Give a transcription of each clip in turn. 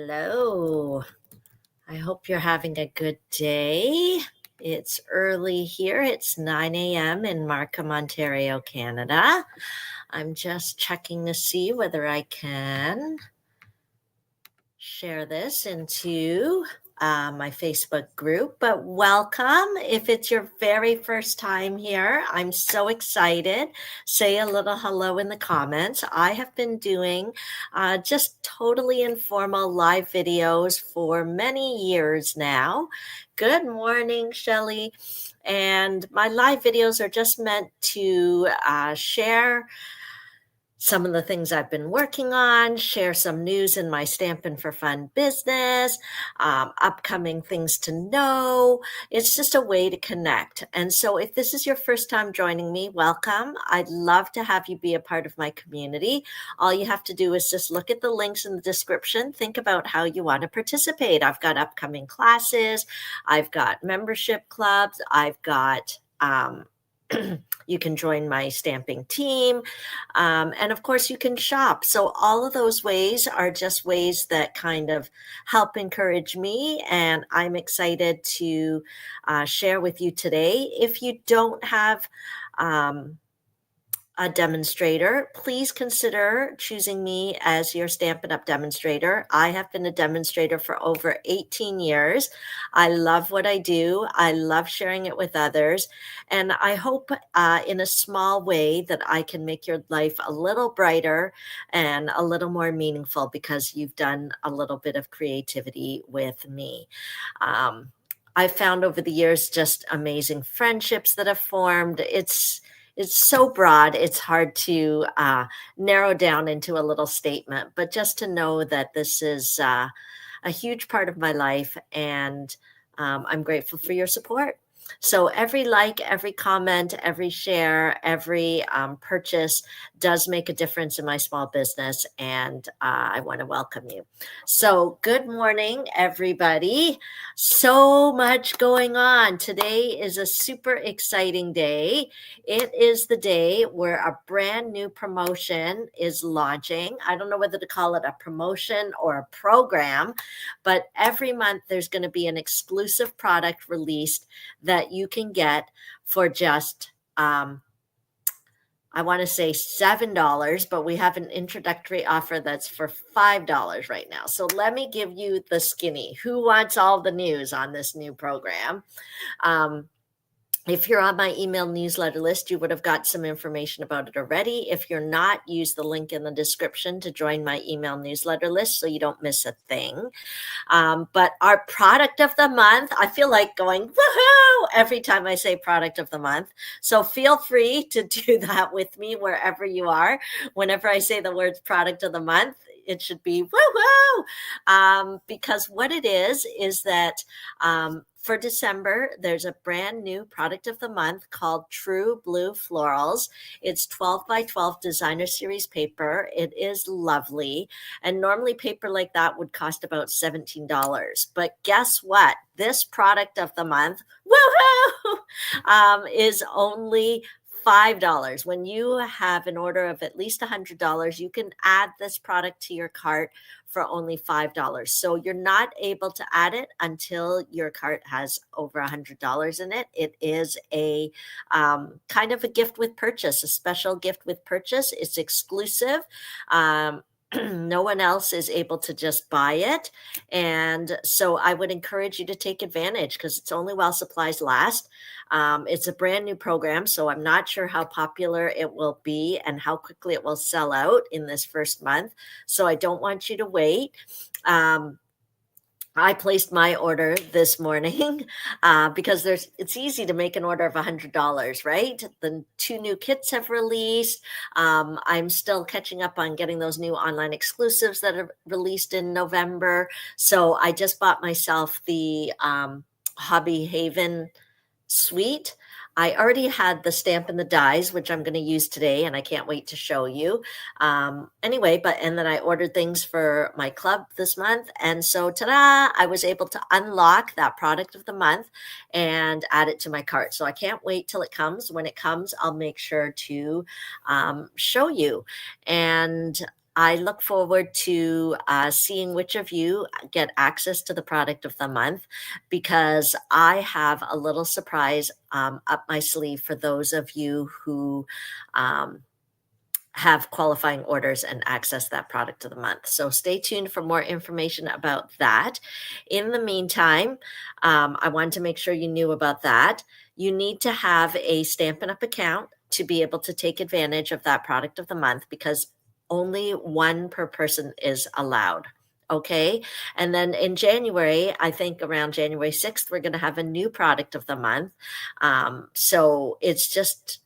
Hello. I hope you're having a good day. It's early here. It's 9 a.m. in Markham, Ontario, Canada. I'm just checking to see whether I can share this into my Facebook group. But welcome. If it's your very first time here, I'm so excited. Say a little hello in the comments. I have been doing just totally informal live videos for many years now. Good morning, Shelley. And my live videos are just meant to share some of the things I've been working on, share some news in my Stampin' for Fun business, upcoming things to know. It's just a way to connect. And so if this is your first time joining me, welcome. I'd love to have you be a part of my community. All you have to do is just look at the links in the description. Think about how you want to participate. I've got upcoming classes. I've got membership clubs. I've got you can join my stamping team. And of course, you can shop. So all of those ways are just ways that kind of help encourage me. And I'm excited to share with you today. If you don't have a demonstrator, please consider choosing me as your Stampin' Up! Demonstrator. I have been a demonstrator for over 18 years. I love what I do. I love sharing it with others. And I hope in a small way that I can make your life a little brighter and a little more meaningful because you've done a little bit of creativity with me. I've found over the years just amazing friendships that have formed. It's so broad, it's hard to narrow down into a little statement, but just to know that this is a huge part of my life, and I'm grateful for your support. So every like, every comment, every share, every purchase does make a difference in my small business, and I want to welcome you. So good morning, everybody. So much going on. Today is a super exciting day. It is the day where a brand new promotion is launching. I don't know whether to call it a promotion or a program, but every month there's going to be an exclusive product released that you can get for just I want to say $7, but we have an introductory offer that's for $5 right now. So let me give you the skinny. Who wants all the news on this new program? If you're on my email newsletter list, you would have got some information about it already. If you're not, use the link in the description to join my email newsletter list so you don't miss a thing. But our product of the month, I feel like going woohoo every time I say product of the month. So feel free to do that with me wherever you are. Whenever I say the words product of the month, it should be woohoo. Because what it is that for December, there's a brand new product of the month called True Blue Florals. It's 12 by 12 designer series paper. It is lovely. And normally paper like that would cost about $17. But guess what? This product of the month, woohoo, is only $5. When you have an order of at least $100, you can add this product to your cart for only $5. So you're not able to add it until your cart has over $100 in it. It is a kind of a gift with purchase, a special gift with purchase. It's exclusive. No one else is able to just buy it. And so I would encourage you to take advantage because it's only while supplies last. It's a brand new program, so I'm not sure how popular it will be and how quickly it will sell out in this first month. So I don't want you to wait. I placed my order this morning because it's easy to make an order of $100, right? The 2 new kits have released. I'm still catching up on getting those new online exclusives that are released in November. So I just bought myself the Hobby Haven suite. I already had the stamp and the dies, which I'm going to use today, and I can't wait to show you. Anyway, and then I ordered things for my club this month. And so, ta-da, I was able to unlock that product of the month and add it to my cart. So I can't wait till it comes. When it comes, I'll make sure to show you. And I look forward to seeing which of you get access to the product of the month, because I have a little surprise up my sleeve for those of you who um, have qualifying orders and access that product of the month. So stay tuned for more information about that. In the meantime, I wanted to make sure you knew about that. You need to have a Stampin' Up! Account to be able to take advantage of that product of the month, because only one per person is allowed. Okay. And then in January, I think around January 6th, we're going to have a new product of the month. So it's just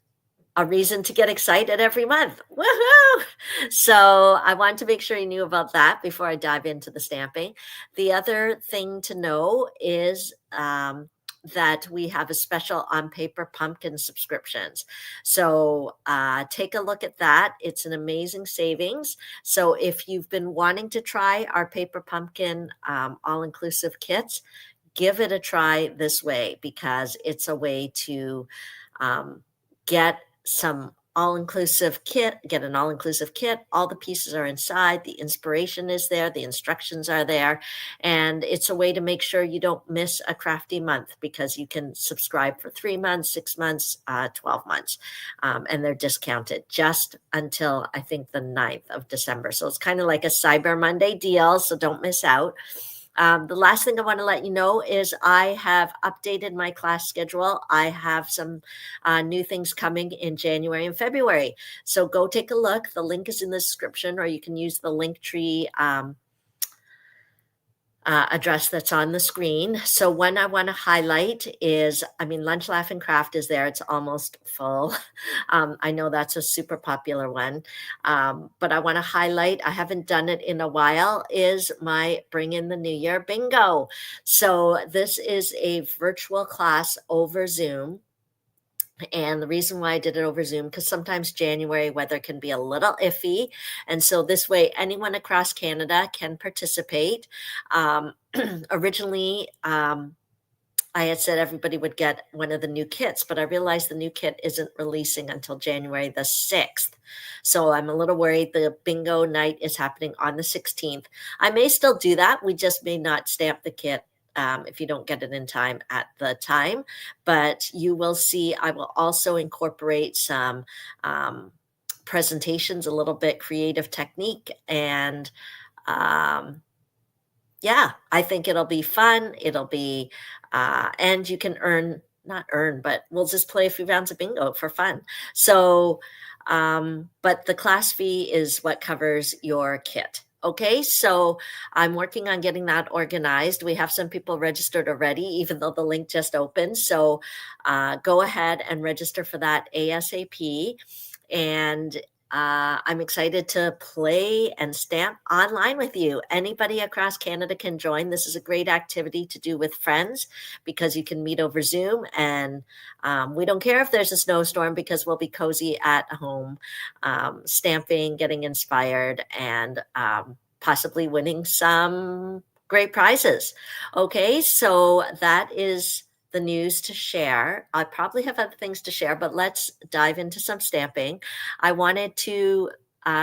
a reason to get excited every month. Woohoo! So I wanted to make sure you knew about that before I dive into the stamping. The other thing to know is that we have a special on paper pumpkin subscriptions. So take a look at that. It's an amazing savings. So if you've been wanting to try our paper pumpkin all-inclusive kits, give it a try this way, because it's a way to get some all-inclusive kit, get an all-inclusive kit. All the pieces are inside. The inspiration is there. The instructions are there. And it's a way to make sure you don't miss a crafty month, because you can subscribe for 3 months, 6 months, 12 months. And they're discounted just until I think the 9th of December. So it's kind of like a Cyber Monday deal. So don't miss out. The last thing I want to let you know is I have updated my class schedule. I have some new things coming in January and February. So go take a look. The link is in the description, or you can use the Linktree address that's on the screen. So one I want to highlight is, Lunch, Laugh, and Craft is there. It's almost full. I know that's a super popular one. But I want to highlight, I haven't done it in a while, is my Bring in the New Year bingo. So this is a virtual class over Zoom. And the reason why I did it over Zoom, because sometimes January weather can be a little iffy. And so this way, anyone across Canada can participate. Originally, I had said everybody would get one of the new kits, but I realized the new kit isn't releasing until January the 6th. So I'm a little worried. The bingo night is happening on the 16th. I may still do that. We just may not stamp the kit if you don't get it in time at the time. But you will see, I will also incorporate some presentations, a little bit creative technique, and yeah, I think it'll be fun. It'll be, and you can not earn, but we'll just play a few rounds of bingo for fun. So, but the class fee is what covers your kit. Okay, so I'm working on getting that organized. We have some people registered already, even though the link just opened. So go ahead and register for that ASAP. And I'm excited to play and stamp online with you. Anybody across Canada can join. This is a great activity to do with friends, because you can meet over Zoom, and we don't care if there's a snowstorm, because we'll be cozy at home, stamping, getting inspired, and possibly winning some great prizes. Okay, so that is the news to share. I probably have other things to share, but let's dive into some stamping. I wanted to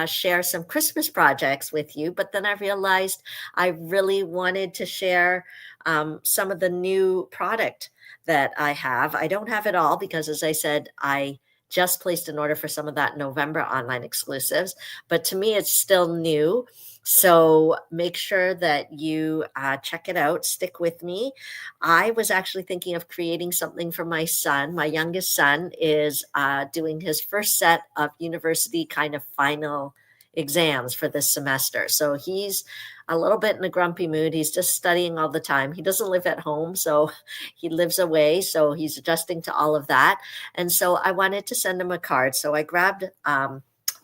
share some Christmas projects with you, but then I realized I really wanted to share some of the new product that I have. I don't have it all, because, as I said, I just placed an order for some of that November online exclusives, but to me, it's still new. So make sure that you check it out. Stick with me. I was actually thinking of creating something for my son. My youngest son is doing his first set of university kind of final exams for this semester. So he's a little bit in a grumpy mood. He's just studying all the time. He doesn't live at home, so he lives away. So he's adjusting to all of that. And so I wanted to send him a card. So I grabbed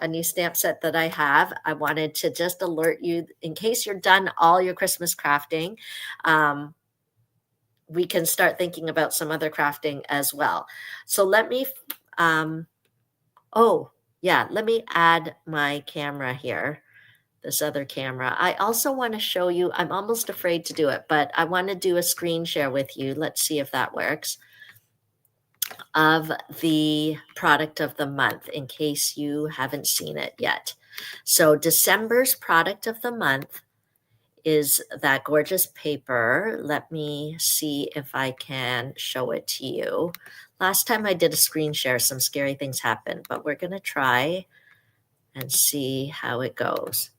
a new stamp set that I have. I wanted to just alert you, in case you're done all your Christmas crafting, we can start thinking about some other crafting as well. So let me, let me add my camera here, this other camera. I also want to show you, I'm almost afraid to do it, but I want to do a screen share with you. Let's see if that works. of the product of the month in case you haven't seen it yet. So December's product of the month is that gorgeous paper. Let me see if I can show it to you. Last time I did a screen share, some scary things happened, but we're going to try and see how it goes.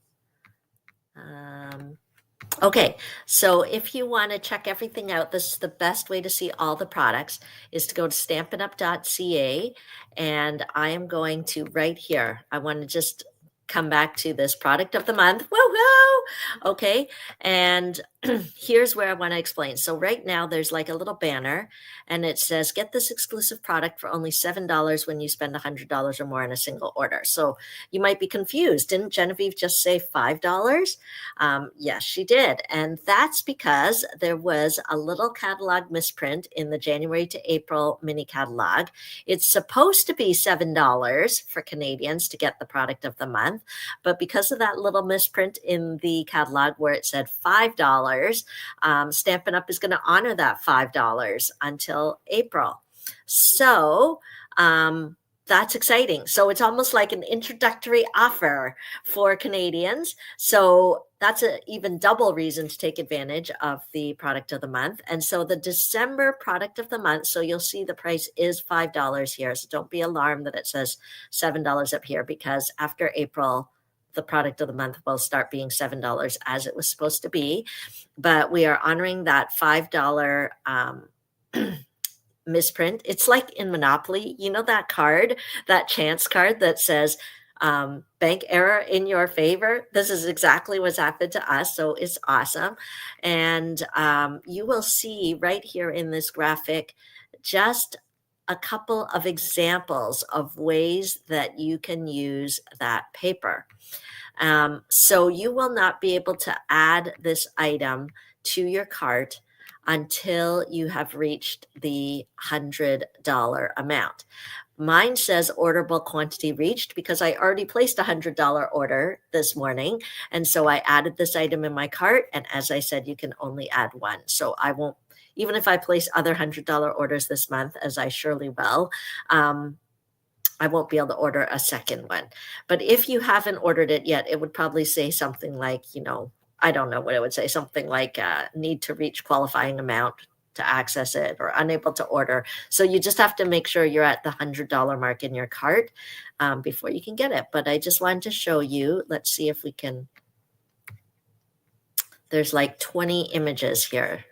Okay, so if you want to check everything out, this is the best way to see all the products is to go to stampinup.ca, and I am going to right here. I want to just come back to this product of the month. Woo-hoo! Okay, and here's where I want to explain. So right now there's like a little banner and it says get this exclusive product for only $7 when you spend $100 or more in a single order. So you might be confused. Didn't Genevieve just say $5? Yes, she did. And that's because there was a little catalog misprint in the January to April mini catalog. It's supposed to be $7 for Canadians to get the product of the month. But because of that little misprint in the catalog where it said $5, Stampin' Up! Is going to honor that $5 until April. So, that's exciting. So it's almost like an introductory offer for Canadians. So that's an even double reason to take advantage of the product of the month. And so the December product of the month, so you'll see the price is $5 here. So don't be alarmed that it says $7 up here, because after April, the product of the month will start being $7 as it was supposed to be. But we are honoring that $5 misprint. It's like in Monopoly, you know, that card, that chance card that says bank error in your favor. This is exactly what's happened to us. So it's awesome. And you will see right here in this graphic just a couple of examples of ways that you can use that paper. So you will not be able to add this item to your cart until you have reached the $100 amount. Mine says orderable quantity reached because I already placed a $100 order this morning. And so I added this item in my cart. And as I said, you can only add one. So I won't, even if I place other $100 orders this month, as I surely will, I won't be able to order a second one. But if you haven't ordered it yet, it would probably say something like, you know, I don't know what it would say, something like need to reach qualifying amount to access it or unable to order. So you just have to make sure you're at the $100 mark in your cart before you can get it. But I just wanted to show you, let's see if we can, there's like 20 images here.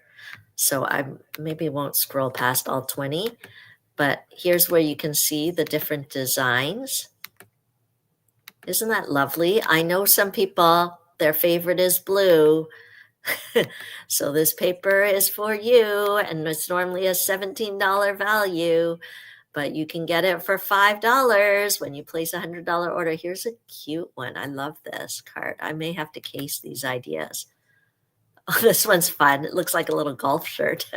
So I maybe won't scroll past all 20, but here's where you can see the different designs. Isn't that lovely? I know some people, their favorite is blue. So this paper is for you, and it's normally a $17 value, but you can get it for $5 when you place a $100 order. Here's a cute one. I love this card. I may have to case these ideas. Oh, this one's fun. It looks like a little golf shirt.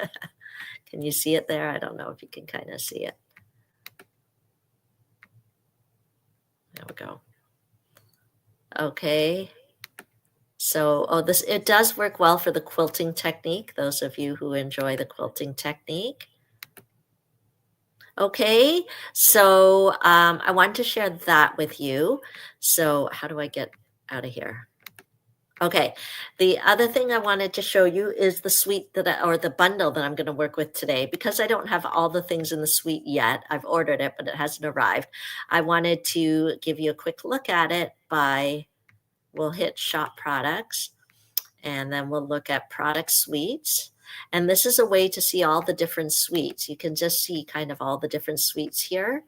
Can you see it there? I don't know if you can kind of see it. There we go. Okay. So, it does work well for the quilting technique, those of you who enjoy the quilting technique. Okay, so I wanted to share that with you. So how do I get out of here? Okay, the other thing I wanted to show you is the suite or the bundle that I'm going to work with today. Because I don't have all the things in the suite yet, I've ordered it, but it hasn't arrived. I wanted to give you a quick look at it we'll hit shop products, and then we'll look at product suites. And this is a way to see all the different suites. You can just see kind of all the different suites here.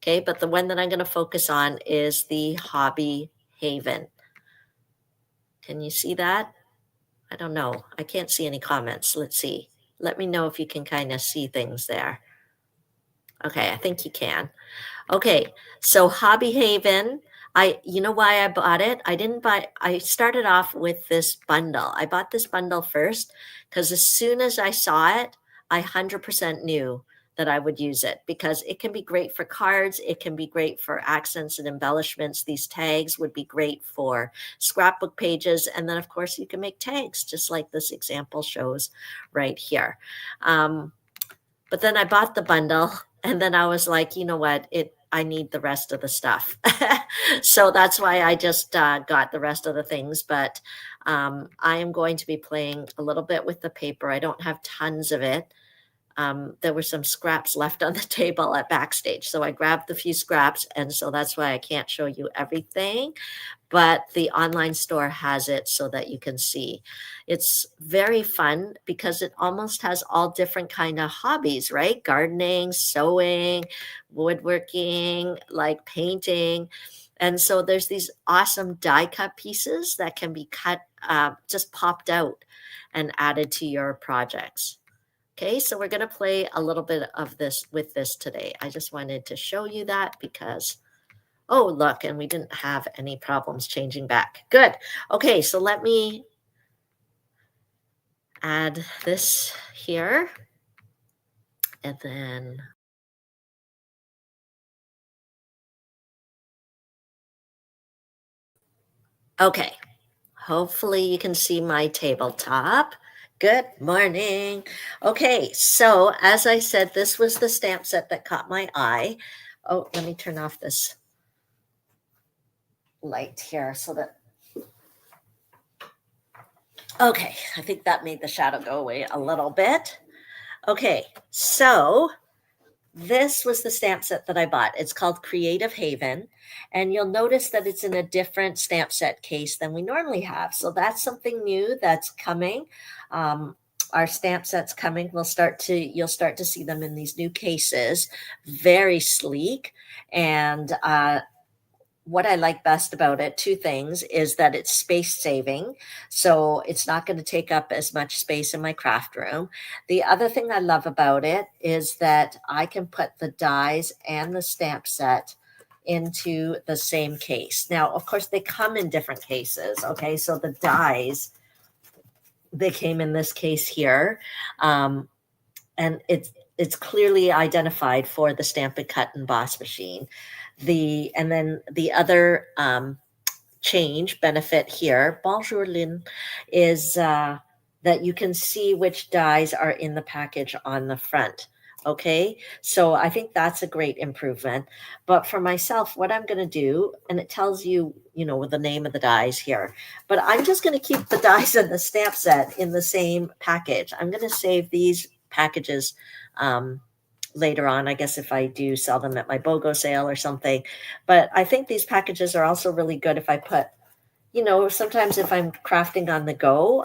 Okay, but the one that I'm going to focus on is the Hobby Haven. Can you see that? I don't know. I can't see any comments. Let's see. Let me know if you can kind of see things there. Okay, I think you can. Okay, so Hobby Haven. You know why I bought it? I started off with this bundle. I bought this bundle first because as soon as I saw it, I 100% knew that I would use it because it can be great for cards. It can be great for accents and embellishments. These tags would be great for scrapbook pages. And then of course you can make tags just like this example shows right here. But then I bought the bundle And then I was like, you know what? I need the rest of the stuff. So that's why I just got the rest of the things. But I am going to be playing a little bit with the paper. I don't have tons of it. There were some scraps left on the table at backstage. So I grabbed the few scraps. And so that's why I can't show you everything, but the online store has it so that you can see. It's very fun because it almost has all different kind of hobbies, right? Gardening, sewing, woodworking, like painting. And so there's these awesome die cut pieces that can be cut, just popped out and added to your projects. Okay, so we're going to play a little bit of this with this today. I just wanted to show you that because, oh, look, and we didn't have any problems changing back. Good. Okay, so let me add this here. And then, okay, hopefully you can see my tabletop. Good morning. Okay, so as I said, this was the stamp set that caught my eye. Oh, let me turn off this light here so that, okay, I think that made the shadow go away a little bit. Okay, so this was the stamp set that I bought. It's called Creative Haven, and you'll notice that it's in a different stamp set case than we normally have. So that's something new that's coming. Our stamp sets coming. You'll start to see them in these new cases, very sleek. And what I like best about it, two things, is that it's space saving. So it's not going to take up as much space in my craft room. The other thing I love about it is that I can put the dies and the stamp set into the same case. Now, of course, they come in different cases. Okay, so the dies, they came in this case here. And it's clearly identified for the Stamp and Cut Emboss machine. And then the other change benefit here, bonjour Lynn, is that you can see which dies are in the package on the front. Okay, so I think that's a great improvement. But for myself, what I'm going to do, and it tells you, the name of the dies here, but I'm just going to keep the dies in the stamp set in the same package. I'm going to save these packages later on, I guess, if I do sell them at my BOGO sale or something. But I think these packages are also really good if I put, sometimes if I'm crafting on the go,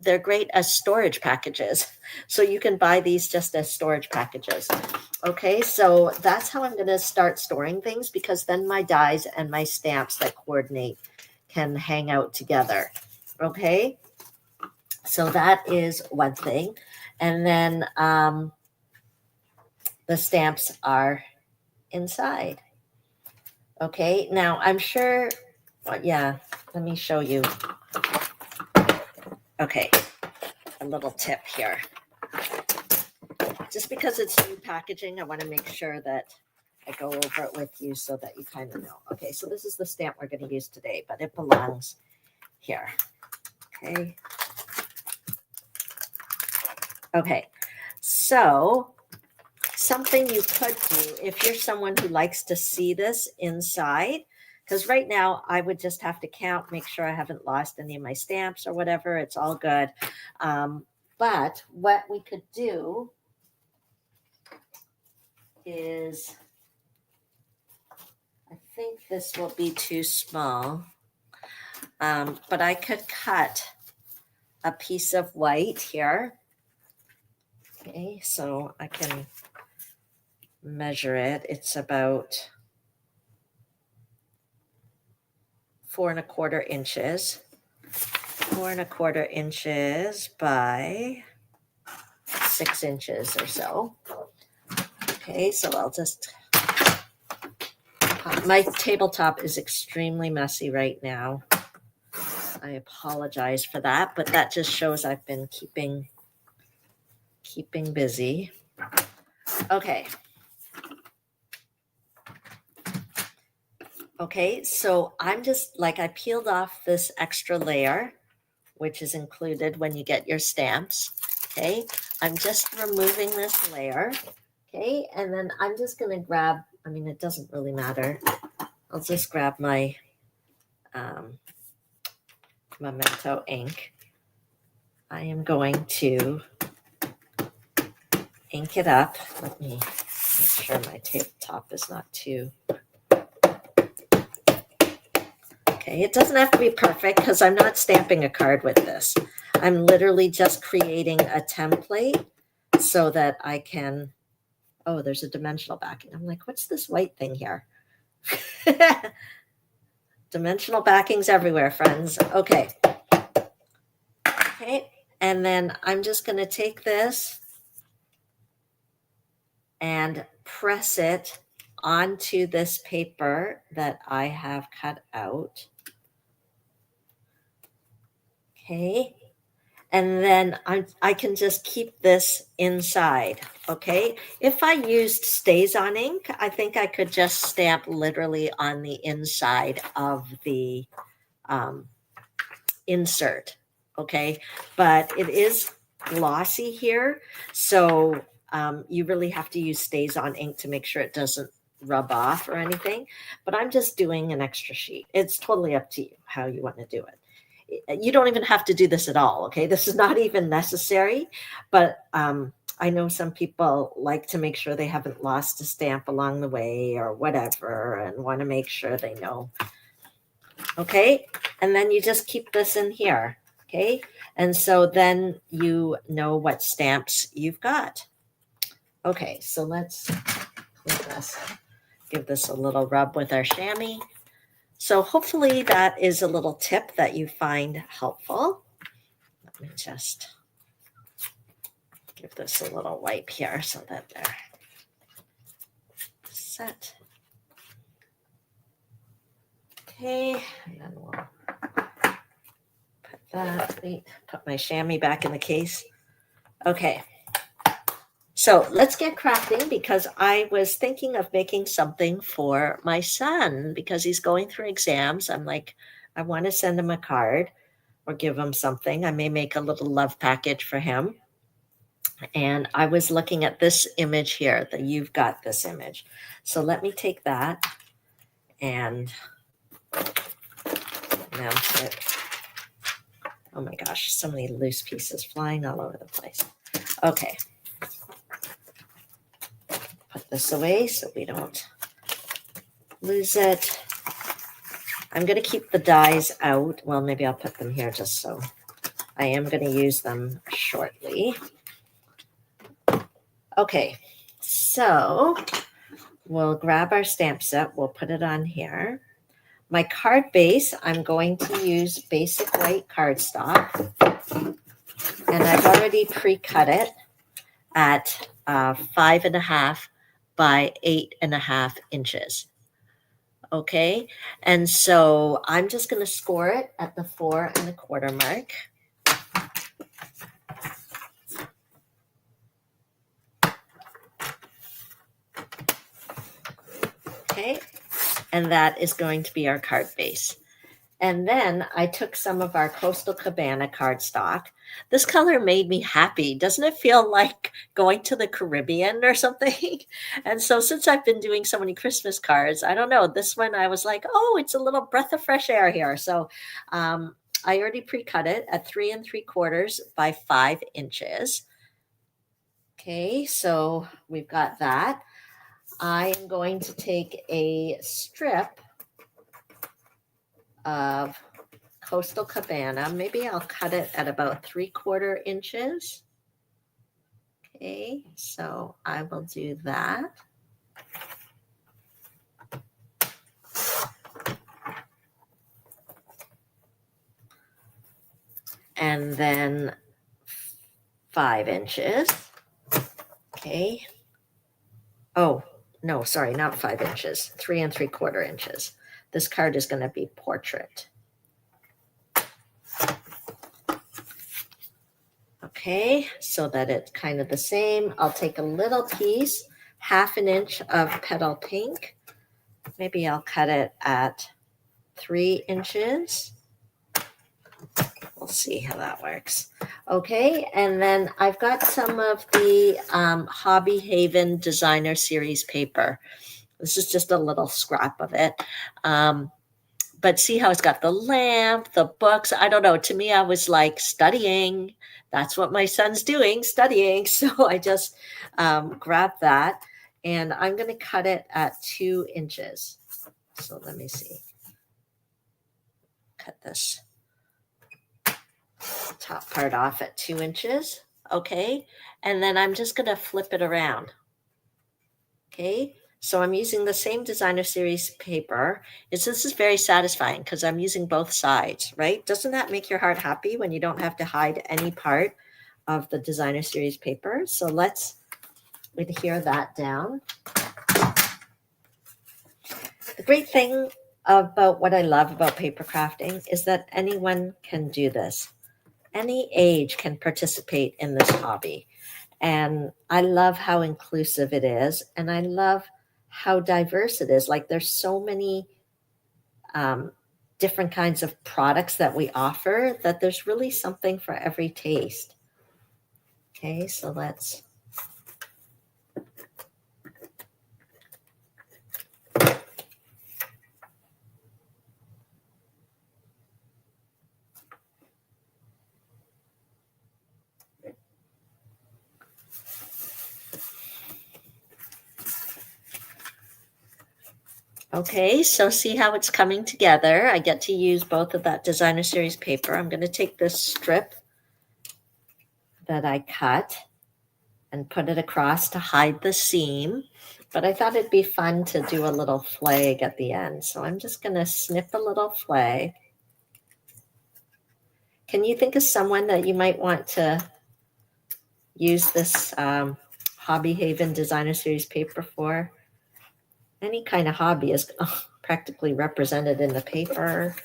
they're great as storage packages. So you can buy these just as storage packages. Okay, so that's how I'm going to start storing things, because then my dies and my stamps that coordinate can hang out together. Okay, so that is one thing. And then the stamps are inside. Okay, now I'm sure, yeah, let me show you. Okay, a little tip here. Just because it's new packaging, I want to make sure that I go over it with you so that you kind of know. Okay, so this is the stamp we're going to use today, but it belongs here. Okay. Okay, so something you could do if you're someone who likes to see this inside, because right now I would just have to count, make sure I haven't lost any of my stamps or whatever. It's all good. But what we could do is, I think this will be too small, but I could cut a piece of white here. Okay, so I can measure it. It's about 4¼ inches. 4¼ inches by 6 inches or so. Okay, so I'll just, my tabletop is extremely messy right now. I apologize for that, but that just shows I've been keeping busy. Okay. Okay, so I'm just I peeled off this extra layer, which is included when you get your stamps. Okay, I'm just removing this layer. Okay, and then I'm just going to grab, I mean, it doesn't really matter. I'll just grab my Memento ink. I am going to ink it up. Let me make sure my tabletop is not too... Okay, it doesn't have to be perfect because I'm not stamping a card with this. I'm literally just creating a template so that I can... Oh, there's a dimensional backing. I'm like, what's this white thing here? Dimensional backings everywhere, friends. Okay. Okay, and then I'm just going to take this and press it onto this paper that I have cut out. Okay, and then I can just keep this inside. Okay, if I used StazOn ink, I think I could just stamp literally on the inside of the insert. Okay, but it is glossy here, so you really have to use StazOn ink to make sure it doesn't rub off or anything. But I'm just doing an extra sheet. It's totally up to you how you want to do it. You don't even have to do this at all. Okay, this is not even necessary, but I know some people like to make sure they haven't lost a stamp along the way or whatever, and want to make sure they know. Okay, and then you just keep this in here. Okay, and so then you know what stamps you've got. Okay, so let's clean this. Give this a little rub with our chamois. So hopefully that is a little tip that you find helpful. Let me just give this a little wipe here so that they're set. Okay, and then we'll put that, put my chamois back in the case. Okay, so let's get crafting because I was thinking of making something for my son because he's going through exams. I'm like, I want to send him a card or give him something. I may make a little love package for him. And I was looking at this image here, that you've got this image. So let me take that and mount it. Oh my gosh, so many loose pieces flying all over the place. Okay. Put this away so we don't lose it. I'm going to keep the dies out. Well, maybe I'll put them here just so I am going to use them shortly. Okay, so we'll grab our stamp set. We'll put it on here. My card base, I'm going to use basic white cardstock. And I've already pre-cut it at 5.5 by 8.5 inches. Okay, and so I'm just going to score it at the 4 1/4 mark. Okay, and that is going to be our card base. And then I took some of our Coastal Cabana cardstock. This color made me happy. Doesn't it feel like going to the Caribbean or something? And so since I've been doing so many Christmas cards, I don't know, this one I was like, oh, it's a little breath of fresh air here. So I already pre-cut it at 3 3/4 by 5 inches. Okay, so we've got that. I am going to take a strip of Coastal Cabana. Maybe I'll cut it at about 3/4 inches. Okay, so I will do that. And then 5 inches. Okay. Oh, no, sorry, not 5 inches, 3 3/4 inches. This card is going to be portrait. Okay, so that it's kind of the same. I'll take a little piece, 1/2 inch of petal pink. Maybe I'll cut it at 3 inches. we'll see how that works. Okay, and then I've got some of the Hobby Haven Designer Series paper. This is just a little scrap of it. But see how it's got the lamp, the books. I don't know. To me, I was like studying. That's what my son's doing, studying. So I just grabbed that, and I'm going to cut it at 2 inches. So let me see. Cut this top part off at 2 inches. Okay. And then I'm just going to flip it around. Okay. So I'm using the same Designer Series paper. This is very satisfying because I'm using both sides, right? Doesn't that make your heart happy when you don't have to hide any part of the Designer Series paper? So let's adhere that down. The great thing about what I love about paper crafting is that anyone can do this. Any age can participate in this hobby. And I love how inclusive it is. And I love how diverse it is. Like there's so many different kinds of products that we offer that there's really something for every taste. Okay, so let's Okay, so see how it's coming together. I get to use both of that Designer Series paper. I'm going to take this strip that I cut and put it across to hide the seam. But I thought it'd be fun to do a little flag at the end. So I'm just going to snip a little flag. Can you think of someone that you might want to use this Hobby Haven Designer Series paper for? Any kind of hobby is practically represented in the paper.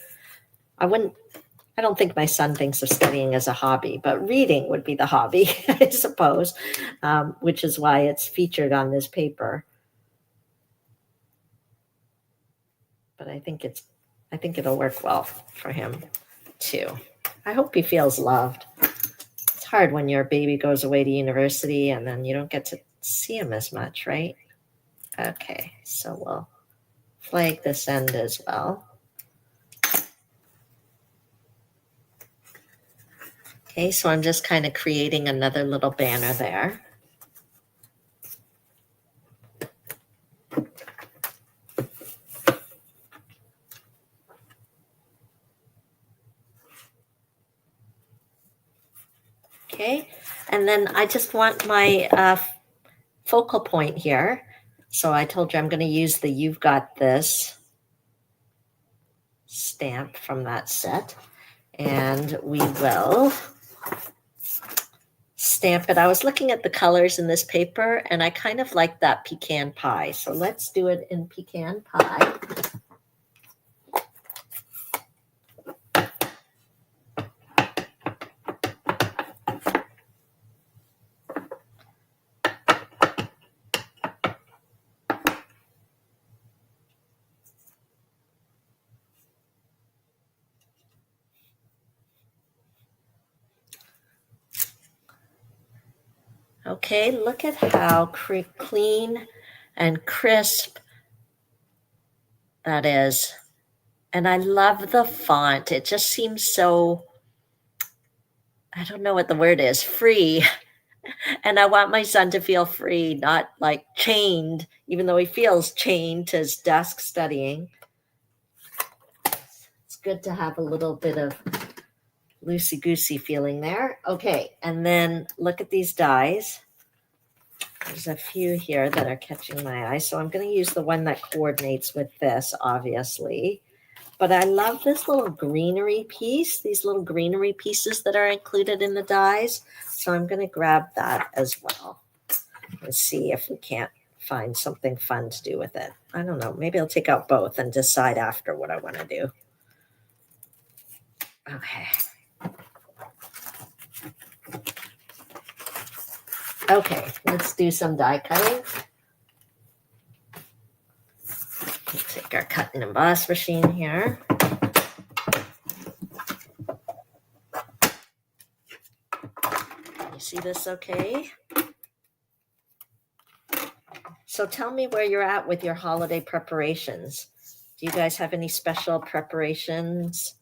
I don't think my son thinks of studying as a hobby, but reading would be the hobby, I suppose, which is why it's featured on this paper. But I think it'll work well for him too. I hope he feels loved. It's hard when your baby goes away to university and then you don't get to see him as much, right? Okay, so we'll flag this end as well. Okay, so I'm just kind of creating another little banner there. Okay, and then I just want my focal point here. So I told you I'm going to use the You've Got This stamp from that set. And we will stamp it. I was looking at the colors in this paper and I kind of like that pecan pie. So let's do it in pecan pie. Okay, look at how clean and crisp that is. And I love the font. It just seems so, I don't know what the word is, free. And I want my son to feel free, not like chained, even though he feels chained to his desk studying. It's good to have a little bit of loosey-goosey feeling there. Okay, and then look at these dies. There's a few here that are catching my eye. So I'm going to use the one that coordinates with this, obviously. But I love this little greenery piece, these little greenery pieces that are included in the dies. So I'm going to grab that as well. Let's see if we can't find something fun to do with it. I don't know. Maybe I'll take out both and decide after what I want to do. Okay. Okay, let's do some die cutting. We'll take our cut and emboss machine here. see this okay? So tell me where you're at with your holiday preparations. Do you guys have any special preparations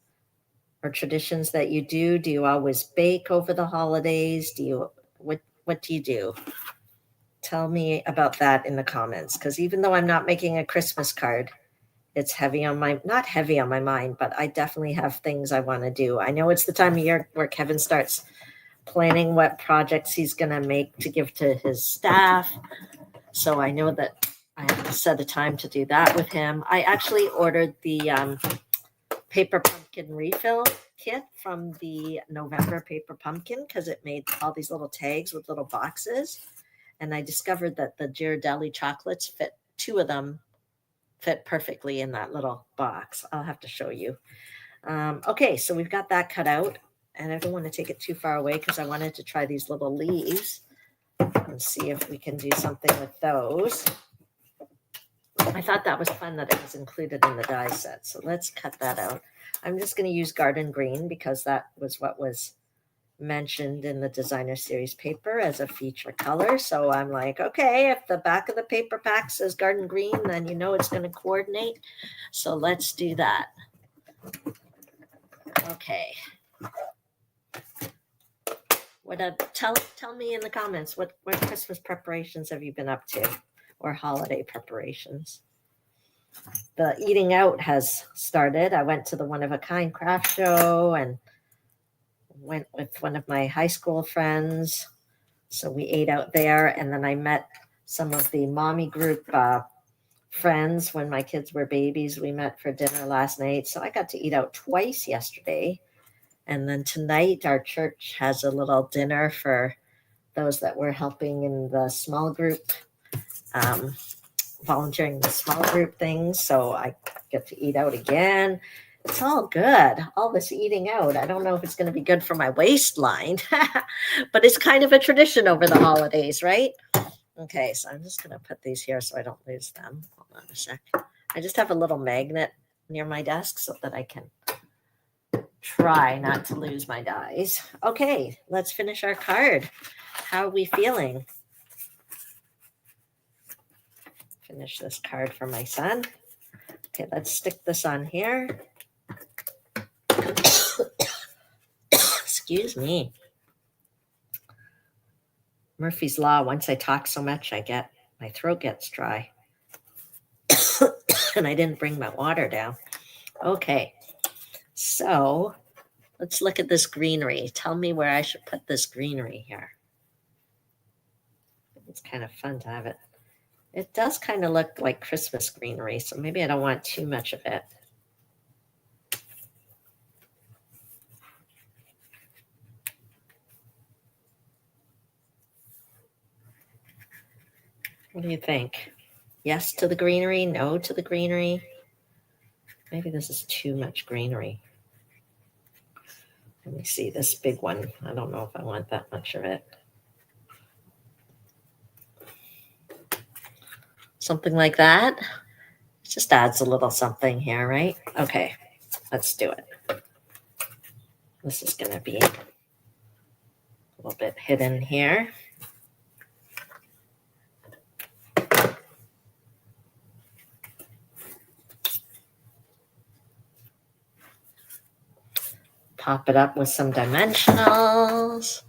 or traditions that you do? Do you always bake over the holidays? What do you do? Tell me about that in the comments, because even though I'm not making a Christmas card, it's not heavy on my mind, but I definitely have things I want to do. I know it's the time of year where Kevin starts planning what projects he's going to make to give to his staff. So I know that I have to set a time to do that with him. I actually ordered the paper pumpkin refill kit from the November paper pumpkin because it made all these little tags with little boxes. And I discovered that the Ghirardelli chocolates two of them fit perfectly in that little box. I'll have to show you. Okay, so we've got that cut out, and I don't want to take it too far away because I wanted to try these little leaves and see if we can do something with those. I thought that was fun that it was included in the die set. So let's cut that out. I'm just going to use garden green because that was what was mentioned in the designer series paper as a feature color. So I'm like, okay, if the back of the paper pack says garden green, then you know it's going to coordinate. So let's do that. Okay. Tell me in the comments what Christmas preparations have you been up to, or holiday preparations? The eating out has started. I went to the One of a Kind craft show and went with one of my high school friends. So we ate out there, and then I met some of the mommy group friends when my kids were babies. We met for dinner last night. So I got to eat out twice yesterday. And then tonight, our church has a little dinner for those that were helping in the small group, volunteering in the small group things. So I get to eat out again. It's all good, all this eating out. I don't know if it's going to be good for my waistline, but it's kind of a tradition over the holidays, right? Okay, so I'm just going to put these here so I don't lose them. Hold on a sec. I just have a little magnet near my desk so that I can try not to lose my dies. Okay, let's finish our card. How are we feeling? Finish this card for my son. Okay, let's stick this on here. Excuse me. Murphy's Law, once I talk so much, my throat gets dry. And I didn't bring my water down. Okay, so let's look at this greenery. Tell me where I should put this greenery here. It's kind of fun to have it. It does kind of look like Christmas greenery, so maybe I don't want too much of it. What do you think? Yes to the greenery, no to the greenery? Maybe this is too much greenery. Let me see this big one. I don't know if I want that much of it. Something like that. It just adds a little something here, right? Okay, let's do it. This is going to be a little bit hidden here. Pop it up with some dimensionals.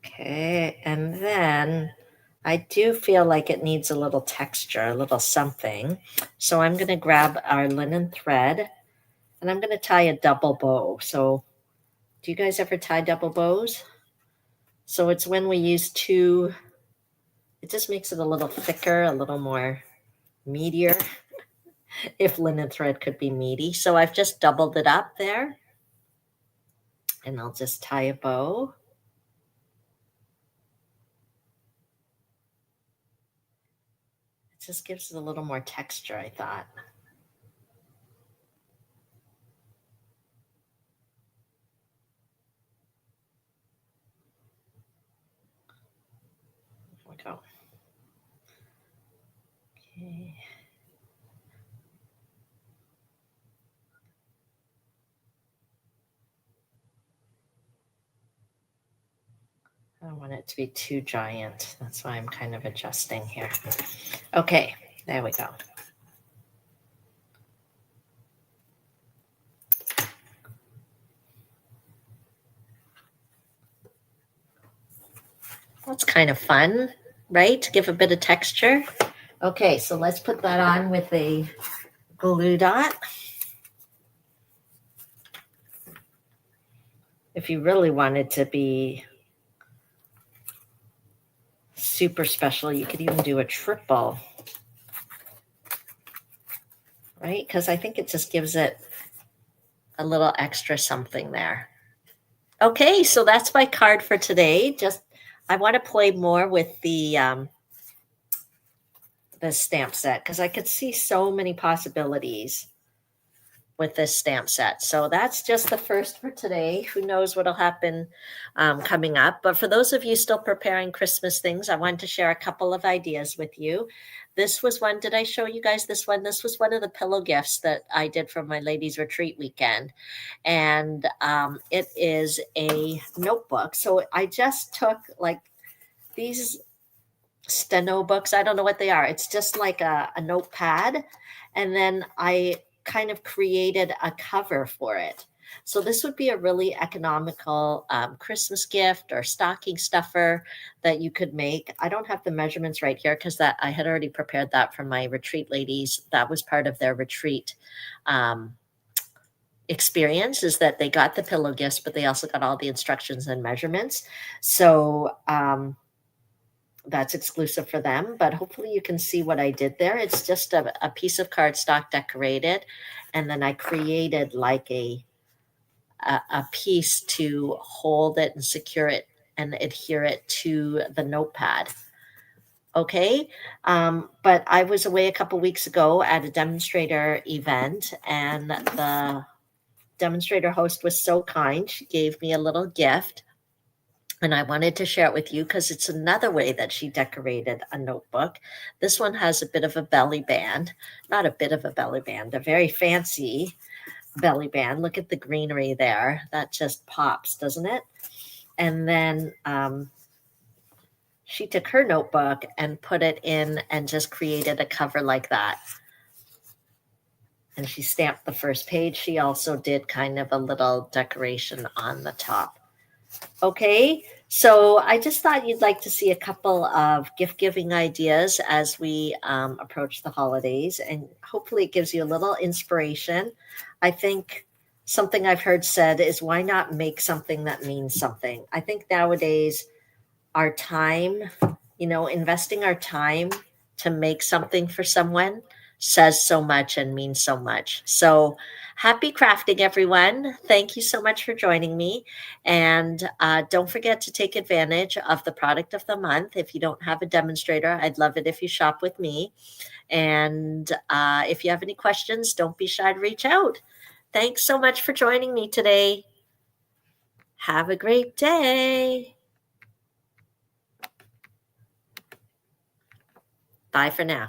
Okay, and then I do feel like it needs a little texture, a little something. So I'm going to grab our linen thread and I'm going to tie a double bow. So do you guys ever tie double bows? So it's when we use two, it just makes it a little thicker, a little more meatier, if linen thread could be meaty. So I've just doubled it up there and I'll just tie a bow. It just gives it a little more texture, I thought. There we go. Okay. I don't want it to be too giant. That's why I'm kind of adjusting here. Okay, there we go. That's kind of fun, right? To give a bit of texture. Okay, so let's put that on with a glue dot. If you really wanted to be super special, you could even do a triple, right? Because I think it just gives it a little extra something there. Okay, so that's my card for today. Just I want to play more with the stamp set because I could see so many possibilities with this stamp set. So that's just the first for today. Who knows what'll happen coming up. But for those of you still preparing Christmas things, I wanted to share a couple of ideas with you. This was one. Did I show you guys this one? This was one of the pillow gifts that I did for my ladies' retreat weekend. And it is a notebook. So I just took like these steno books. I don't know what they are. It's just like a notepad. And then I kind of created a cover for it. So this would be a really economical Christmas gift or stocking stuffer that you could make. I don't have the measurements right here because that I had already prepared that for my retreat ladies. That was part of their retreat experience, is that they got the pillow gifts, but they also got all the instructions and measurements. So that's exclusive for them, but hopefully you can see what I did there. It's just a piece of cardstock decorated, and then I created like a piece to hold it and secure it and adhere it to the notepad. Okay. But I was away a couple weeks ago at a demonstrator event, and the demonstrator host was so kind. She gave me a little gift. And I wanted to share it with you because it's another way that she decorated a notebook. This one has a bit of a belly band, not a bit of a belly band, a very fancy belly band. Look at the greenery there. That just pops, doesn't it? And then she took her notebook and put it in and just created a cover like that. And she stamped the first page. She also did kind of a little decoration on the top. Okay, so I just thought you'd like to see a couple of gift giving ideas as we approach the holidays, and hopefully it gives you a little inspiration. I think something I've heard said is, why not make something that means something? I think nowadays our time, investing our time to make something for someone says so much and means so much. So happy crafting, everyone. Thank you so much for joining me. And don't forget to take advantage of the product of the month. If you don't have a demonstrator, I'd love it if you shop with me. And if you have any questions, don't be shy to reach out. Thanks so much for joining me today. Have a great day. Bye for now.